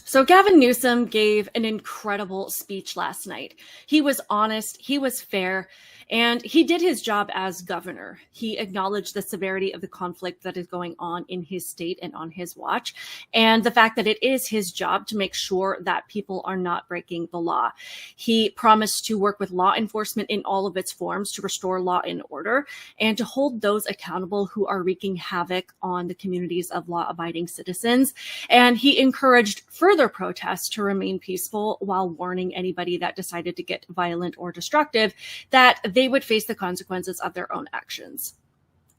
So Gavin Newsom gave an incredible speech last night. He was honest, he was fair, and he did his job as governor. He acknowledged the severity of the conflict that is going on in his state and on his watch, and the fact that it is his job to make sure that people are not breaking the law. He promised to work with law enforcement in all of its forms to restore law and order and to hold those accountable who are wreaking havoc on the communities of law-abiding citizens. And he encouraged further protests to remain peaceful while warning anybody that decided to get violent or destructive that they would face the consequences of their own actions.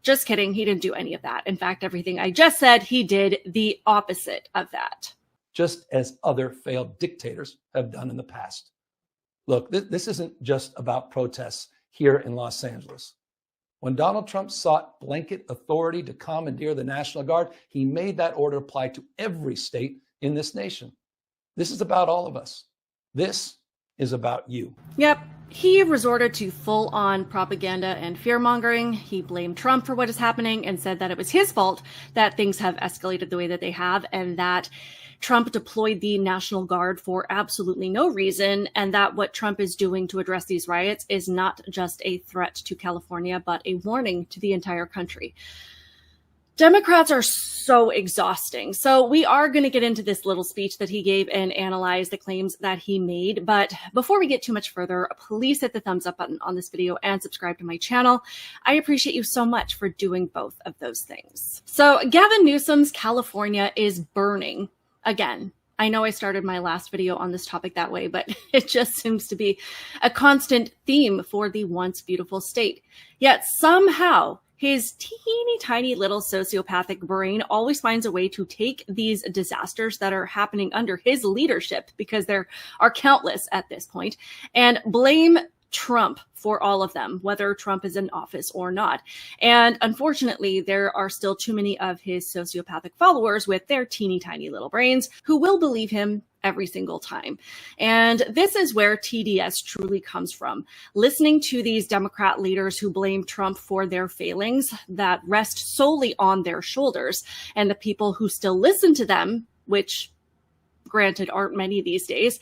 Just kidding. He didn't do any of that. In fact, everything I just said, he did the opposite of that. Just as other failed dictators have done in the past. Look, this isn't just about protests here in Los Angeles. When Donald Trump sought blanket authority to commandeer the National Guard, he made that order apply to every state in this nation. This is about all of us. This is about you. Yep. He resorted to full-on propaganda and fear-mongering. He blamed Trump for what is happening and said that it was his fault that things have escalated the way that they have, and that Trump deployed the National Guard for absolutely no reason, and that what Trump is doing to address these riots is not just a threat to California, but a warning to the entire country. Democrats are so exhausting. So we are going to get into this little speech that he gave and analyze the claims that he made. But before we get too much further, please hit the thumbs up button on this video and subscribe to my channel. I appreciate you so much for doing both of those things. So Gavin Newsom's California is burning again. I know I started my last video on this topic that way, but it just seems to be a constant theme for the once beautiful state. Yet somehow his teeny tiny little sociopathic brain always finds a way to take these disasters that are happening under his leadership, because there are countless at this point, and blame Trump for all of them, whether Trump is in office or not. And unfortunately, there are still too many of his sociopathic followers with their teeny tiny little brains who will believe him every single time. And this is where TDS truly comes from. Listening to these Democrat leaders who blame Trump for their failings that rest solely on their shoulders, and the people who still listen to them, which granted aren't many these days,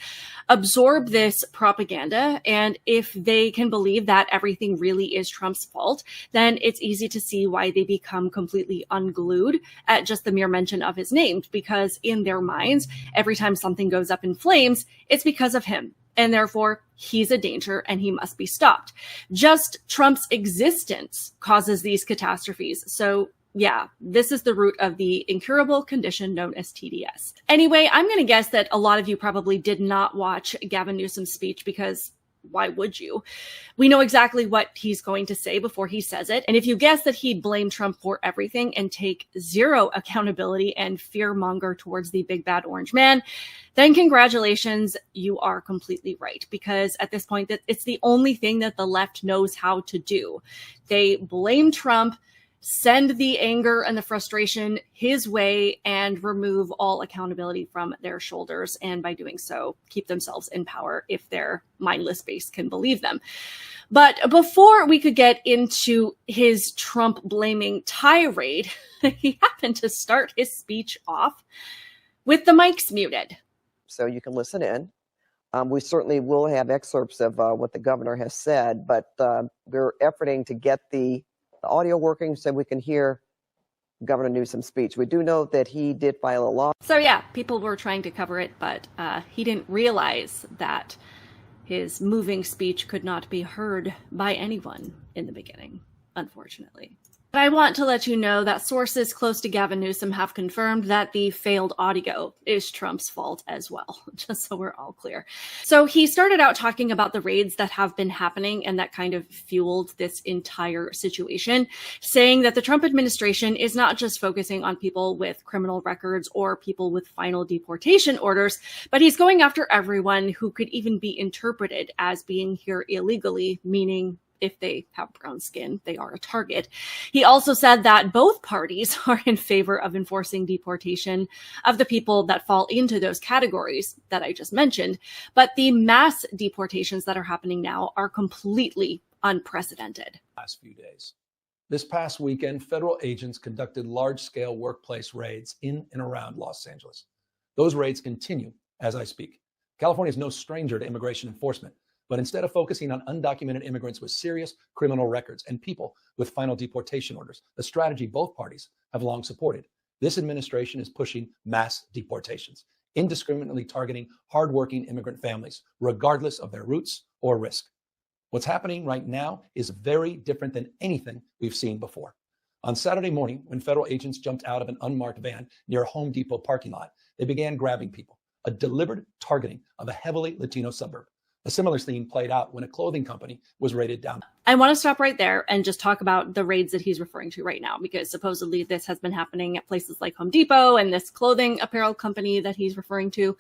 absorb this propaganda. And if they can believe that everything really is Trump's fault, then it's easy to see why they become completely unglued at just the mere mention of his name, because in their minds, every time something goes up in flames, it's because of him. And therefore, he's a danger and he must be stopped. Just Trump's existence causes these catastrophes. So yeah, this is the root of the incurable condition known as TDS. Anyway, I'm going to guess that a lot of you probably did not watch Gavin Newsom's speech, because why would you? We know exactly what he's going to say before he says it. And if you guess that he'd blame Trump for everything and take zero accountability and fearmonger towards the big bad orange man, then congratulations, you are completely right. Because at this point, it's the only thing that the left knows how to do. They blame Trump, send the anger and the frustration his way, and remove all accountability from their shoulders. And by doing so, keep themselves in power if their mindless base can believe them. But before we could get into his Trump blaming tirade, he happened to start his speech off with the mics muted. So you can listen in. We certainly will have excerpts of what the governor has said, but we're efforting to get the audio working so we can hear Governor Newsom's speech. We do know that he did file a law. So yeah, people were trying to cover it, but he didn't realize that his moving speech could not be heard by anyone in the beginning, unfortunately. But I want to let you know that sources close to Gavin Newsom have confirmed that the failed audio is Trump's fault as well, just so we're all clear. So he started out talking about the raids that have been happening and that kind of fueled this entire situation, saying that the Trump administration is not just focusing on people with criminal records or people with final deportation orders, but he's going after everyone who could even be interpreted as being here illegally, meaning if they have brown skin, they are a target. He also said that both parties are in favor of enforcing deportation of the people that fall into those categories that I just mentioned. But the mass deportations that are happening now are completely unprecedented. Last few days. This past weekend, federal agents conducted large-scale workplace raids in and around Los Angeles. Those raids continue as I speak. California is no stranger to immigration enforcement, but instead of focusing on undocumented immigrants with serious criminal records and people with final deportation orders, the strategy both parties have long supported, this administration is pushing mass deportations, indiscriminately targeting hardworking immigrant families, regardless of their roots or risk. What's happening right now is very different than anything we've seen before. On Saturday morning, when federal agents jumped out of an unmarked van near a Home Depot parking lot, they began grabbing people, a deliberate targeting of a heavily Latino suburb. A similar scene played out when a clothing company was raided down. I want to stop right there and just talk about the raids that he's referring to right now, because supposedly this has been happening at places like Home Depot and this clothing apparel company that he's referring to.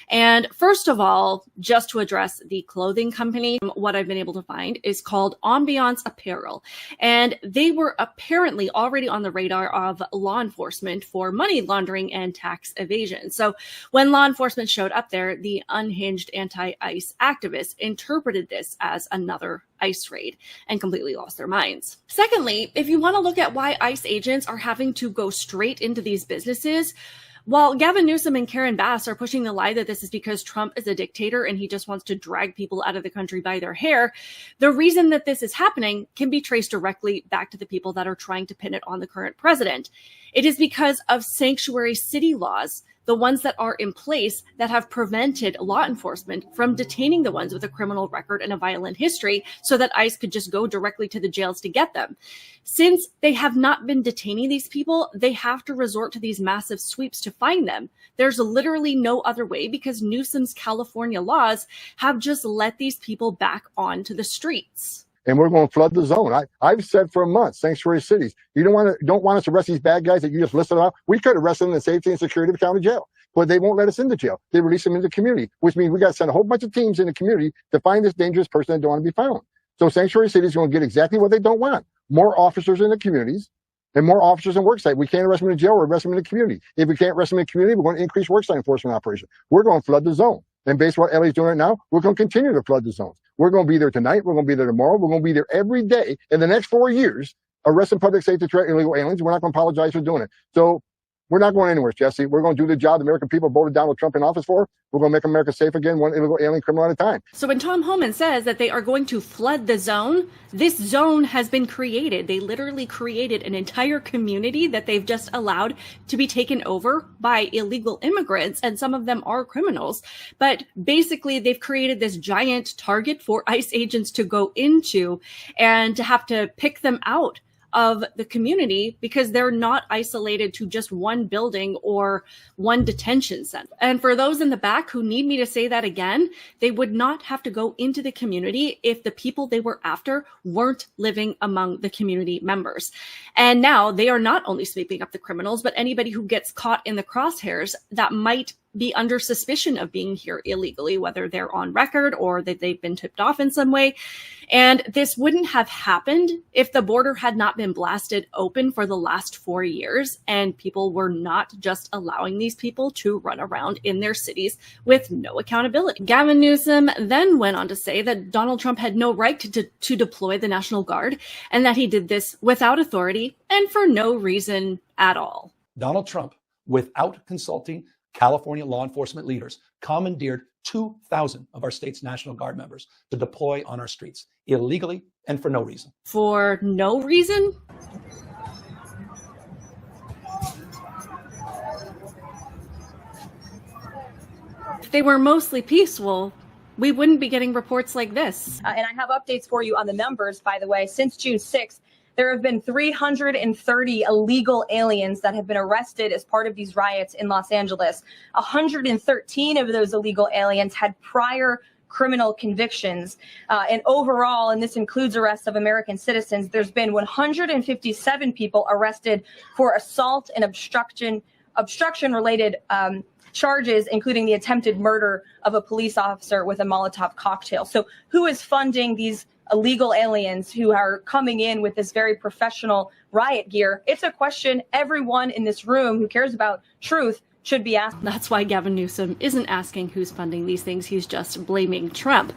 And first of all, just to address the clothing company, what I've been able to find is called Ambiance Apparel. And they were apparently already on the radar of law enforcement for money laundering and tax evasion. So when law enforcement showed up there, the unhinged anti-ICE activists interpreted this as another ICE raid and completely lost their minds. Secondly, if you want to look at why ICE agents are having to go straight into these businesses, while Gavin Newsom and Karen Bass are pushing the lie that this is because Trump is a dictator and he just wants to drag people out of the country by their hair, the reason that this is happening can be traced directly back to the people that are trying to pin it on the current president. It is because of sanctuary city laws, the ones that are in place that have prevented law enforcement from detaining the ones with a criminal record and a violent history so that ICE could just go directly to the jails to get them. Since they have not been detaining these people, they have to resort to these massive sweeps to find them. There's literally no other way because Newsom's California laws have just let these people back onto the streets. And we're going to flood the zone. I've said for a month, sanctuary cities, you don't want us to arrest these bad guys that you just listed out. We could arrest them in the safety and security of the county jail, but they won't let us into jail. They release them into the community, which means we got to send a whole bunch of teams in the community to find this dangerous person that don't want to be found. So sanctuary cities are going to get exactly what they don't want. More officers in the communities and more officers in worksite. We can't arrest them in jail or arrest them in the community. If we can't arrest them in the community, we're going to increase worksite enforcement operation. We're going to flood the zone. And based on what LA's doing right now, we're going to continue to flood the zones. We're going to be there tonight. We're going to be there tomorrow. We're going to be there every day in the next 4 years, arresting public safety threat illegal aliens. We're not going to apologize for doing it. So we're not going anywhere, Jesse. We're going to do the job the American people voted Donald Trump in office for. We're going to make America safe again, one illegal alien criminal at a time. So when Tom Homan says that they are going to flood the zone, this zone has been created. They literally created an entire community that they've just allowed to be taken over by illegal immigrants, and some of them are criminals. But basically, they've created this giant target for ICE agents to go into and to have to pick them out of the community because they're not isolated to just one building or one detention center. And for those in the back who need me to say that again, they would not have to go into the community if the people they were after weren't living among the community members. And now they are not only sweeping up the criminals, but anybody who gets caught in the crosshairs that might be under suspicion of being here illegally, whether they're on record or that they've been tipped off in some way. And this wouldn't have happened if the border had not been blasted open for the last 4 years and people were not just allowing these people to run around in their cities with no accountability. Gavin Newsom then went on to say that Donald Trump had no right to deploy the National Guard and that he did this without authority and for no reason at all. Donald Trump, without consulting California law enforcement leaders, commandeered 2,000 of our state's National Guard members to deploy on our streets illegally and for no reason. For no reason? If they were mostly peaceful, we wouldn't be getting reports like this. And I have updates for you on the numbers, by the way. Since June 6th, there have been 330 illegal aliens that have been arrested as part of these riots in Los Angeles. 113 of those illegal aliens had prior criminal convictions. And overall, and this includes arrests of American citizens, there's been 157 people arrested for assault and obstruction-related charges, including the attempted murder of a police officer with a Molotov cocktail. So who is funding these illegal aliens who are coming in with this very professional riot gear? It's a question everyone in this room who cares about truth should be asking. That's why Gavin Newsom isn't asking who's funding these things. He's just blaming Trump.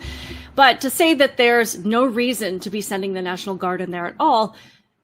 But to say that there's no reason to be sending the National Guard in there at all,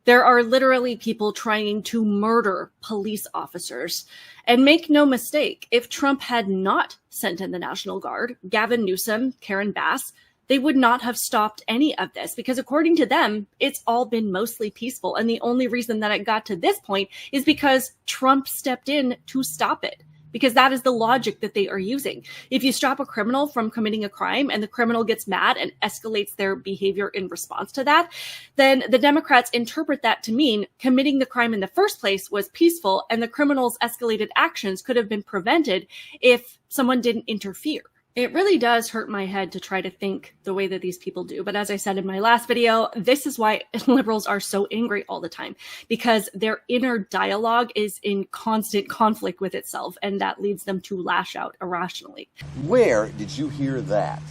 There are literally people trying to murder police officers. And make no mistake, if Trump had not sent in the National Guard, Gavin Newsom, Karen Bass, they would not have stopped any of this because according to them, it's all been mostly peaceful. And the only reason that it got to this point is because Trump stepped in to stop it. Because that is the logic that they are using. If you stop a criminal from committing a crime and the criminal gets mad and escalates their behavior in response to that, then the Democrats interpret that to mean committing the crime in the first place was peaceful and the criminal's escalated actions could have been prevented if someone didn't interfere. It really does hurt my head to try to think the way that these people do. But as I said in my last video, this is why liberals are so angry all the time, because their inner dialogue is in constant conflict with itself, and that leads them to lash out irrationally. Where did you hear that?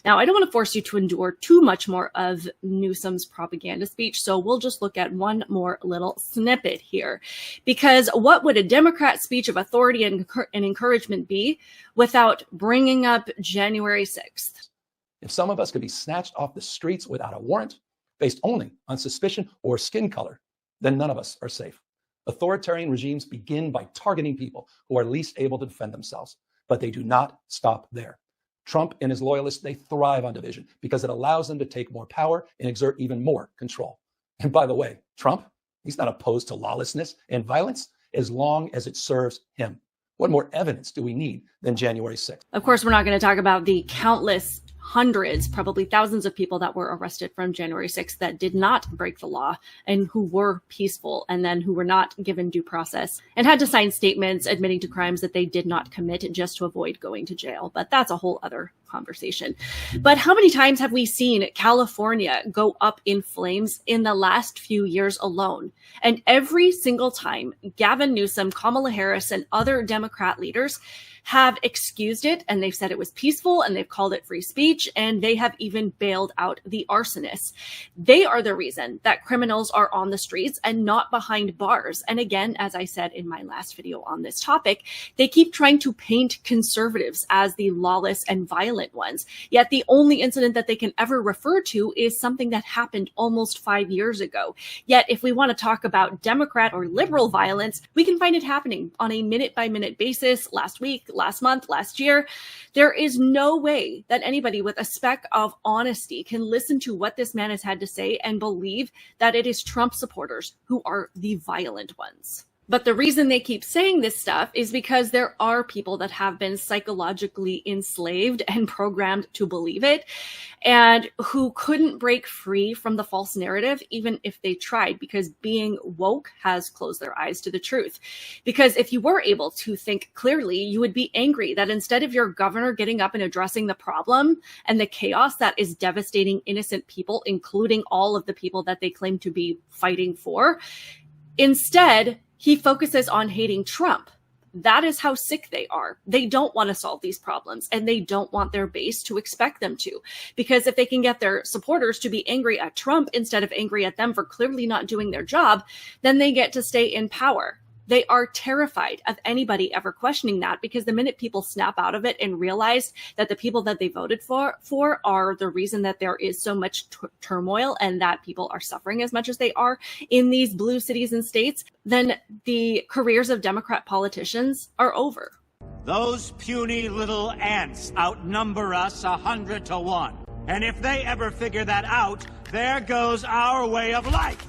Now, I don't want to force you to endure too much more of Newsom's propaganda speech, so we'll just look at one more little snippet here. Because what would a Democrat speech of authority and encouragement be without bringing up January 6th? If some of us could be snatched off the streets without a warrant, based only on suspicion or skin color, then none of us are safe. Authoritarian regimes begin by targeting people who are least able to defend themselves, but they do not stop there. Trump and his loyalists, they thrive on division because it allows them to take more power and exert even more control. And by the way, Trump, he's not opposed to lawlessness and violence as long as it serves him. What more evidence do we need than January 6th? Of course, we're not going to talk about the countless hundreds, probably thousands of people that were arrested from January 6th that did not break the law and who were peaceful and then who were not given due process and had to sign statements admitting to crimes that they did not commit just to avoid going to jail. But that's a whole other conversation. But how many times have we seen California go up in flames in the last few years alone? And every single time, Gavin Newsom, Kamala Harris, and other Democrat leaders have excused it, and they've said it was peaceful, and they've called it free speech, and they have even bailed out the arsonists. They are the reason that criminals are on the streets and not behind bars. And again, as I said in my last video on this topic, they keep trying to paint conservatives as the lawless and violent ones. Yet the only incident that they can ever refer to is something that happened almost 5 years ago. Yet if we want to talk about Democrat or liberal violence, we can find it happening on a minute-by-minute basis last week, last month, last year. There is no way that anybody with a speck of honesty can listen to what this man has had to say and believe that it is Trump supporters who are the violent ones. But the reason they keep saying this stuff is because there are people that have been psychologically enslaved and programmed to believe it, and who couldn't break free from the false narrative even if they tried, because being woke has closed their eyes to the truth. Because if you were able to think clearly, you would be angry that instead of your governor getting up and addressing the problem and the chaos that is devastating innocent people, including all of the people that they claim to be fighting for, instead, he focuses on hating Trump. That is how sick they are. They don't want to solve these problems, and they don't want their base to expect them to. Because if they can get their supporters to be angry at Trump instead of angry at them for clearly not doing their job, then they get to stay in power. They are terrified of anybody ever questioning that, because the minute people snap out of it and realize that the people that they voted for are the reason that there is so much turmoil and that people are suffering as much as they are in these blue cities and states, then the careers of Democrat politicians are over. Those puny little ants outnumber us 100 to 1. And if they ever figure that out, there goes our way of life.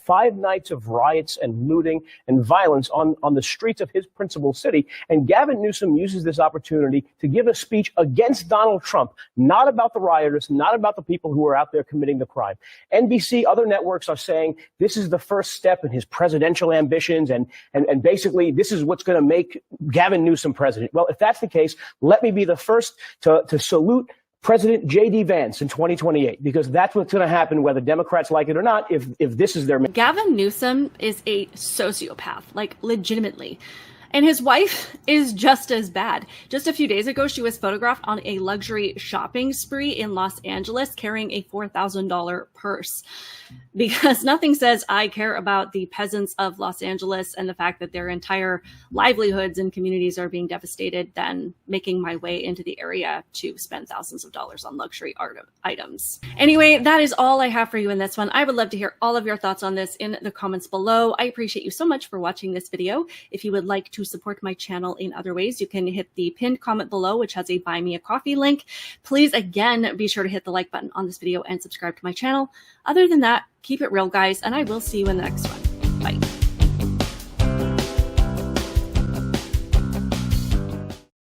5 nights of riots and looting and violence on the streets of his principal city. And Gavin Newsom uses this opportunity to give a speech against Donald Trump, not about the rioters, not about the people who are out there committing the crime. NBC, other networks are saying this is the first step in his presidential ambitions, and basically this is what's going to make Gavin Newsom president. Well, if that's the case, let me be the first to salute President J.D. Vance in 2028, because that's what's going to happen whether Democrats like it or not, if this is their... Gavin Newsom is a sociopath, like legitimately. And his wife is just as bad. Just a few days ago, she was photographed on a luxury shopping spree in Los Angeles carrying a $4,000 purse. Because nothing says I care about the peasants of Los Angeles and the fact that their entire livelihoods and communities are being devastated than making my way into the area to spend thousands of dollars on luxury items. Anyway, that is all I have for you in this one. I would love to hear all of your thoughts on this in the comments below. I appreciate you so much for watching this video. If you would like to support my channel in other ways, you can hit the pinned comment below, which has a Buy Me a Coffee link. Please, again, be sure to hit the like button on this video and subscribe to my channel. Other than that, keep it real, guys, and I will see you in the next one.